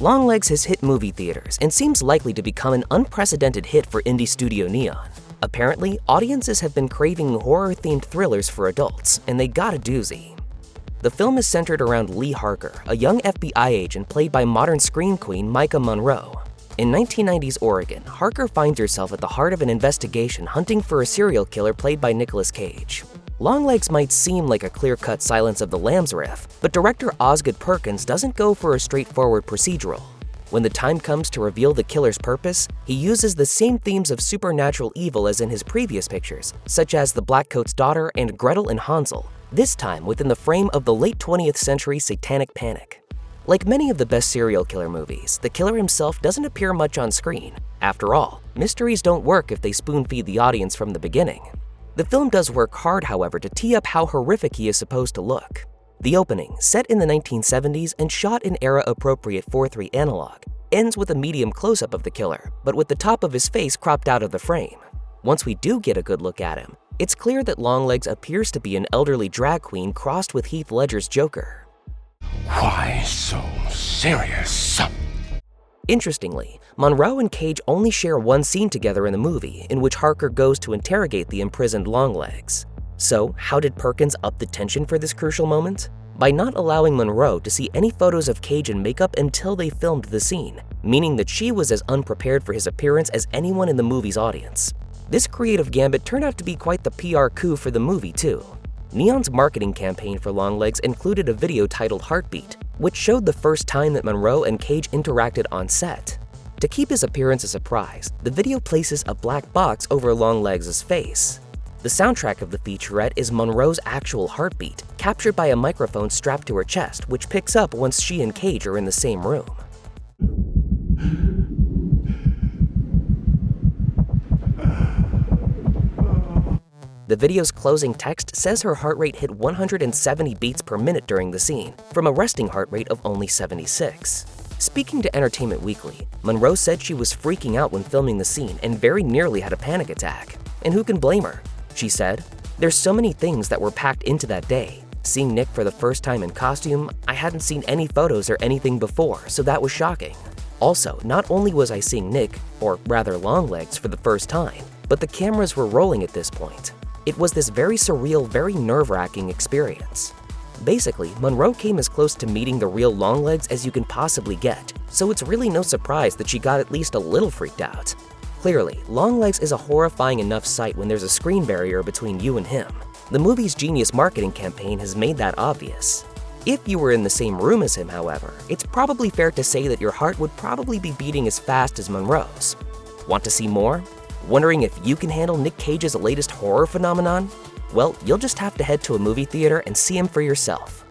Longlegs has hit movie theaters and seems likely to become an unprecedented hit for indie studio Neon. Apparently, audiences have been craving horror-themed thrillers for adults, and they got a doozy. The film is centered around Lee Harker, a young FBI agent played by modern scream queen Micah Monroe. In 1990s Oregon, Harker finds herself at the heart of an investigation hunting for a serial killer played by Nicolas Cage. Longlegs might seem like a clear-cut Silence of the Lambs riff, but director Osgood Perkins doesn't go for a straightforward procedural. When the time comes to reveal the killer's purpose, he uses the same themes of supernatural evil as in his previous pictures, such as The Blackcoat's Daughter and Gretel and Hansel, this time within the frame of the late 20th century satanic panic. Like many of the best serial killer movies, the killer himself doesn't appear much on screen. After all, mysteries don't work if they spoon-feed the audience from the beginning. The film does work hard, however, to tee up how horrific he is supposed to look. The opening, set in the 1970s and shot in era-appropriate 4:3 analog, ends with a medium close-up of the killer, but with the top of his face cropped out of the frame. Once we do get a good look at him, it's clear that Longlegs appears to be an elderly drag queen crossed with Heath Ledger's Joker. Why so serious? Interestingly, Monroe and Cage only share one scene together in the movie, in which Harker goes to interrogate the imprisoned Longlegs. So, how did Perkins up the tension for this crucial moment? By not allowing Monroe to see any photos of Cage in makeup until they filmed the scene, meaning that she was as unprepared for his appearance as anyone in the movie's audience. This creative gambit turned out to be quite the PR coup for the movie, too. Neon's marketing campaign for Longlegs included a video titled Heartbeat, which showed the first time that Monroe and Cage interacted on set. To keep his appearance a surprise, the video places a black box over Longlegs' face. The soundtrack of the featurette is Monroe's actual heartbeat, captured by a microphone strapped to her chest, which picks up once she and Cage are in the same room. The video's closing text says her heart rate hit 170 beats per minute during the scene, from a resting heart rate of only 76. Speaking to Entertainment Weekly, Monroe said she was freaking out when filming the scene and very nearly had a panic attack. And who can blame her? She said, "There's so many things that were packed into that day. Seeing Nick for the first time in costume, I hadn't seen any photos or anything before, so that was shocking. Also, not only was I seeing Nick, or rather Longlegs, for the first time, but the cameras were rolling at this point. It was this very surreal, very nerve-wracking experience." Basically, Monroe came as close to meeting the real Longlegs as you can possibly get, so it's really no surprise that she got at least a little freaked out. Clearly, Longlegs is a horrifying enough sight when there's a screen barrier between you and him. The movie's genius marketing campaign has made that obvious. If you were in the same room as him, however, it's probably fair to say that your heart would probably be beating as fast as Monroe's. Want to see more? Wondering if you can handle Nick Cage's latest horror phenomenon? Well, you'll just have to head to a movie theater and see him for yourself.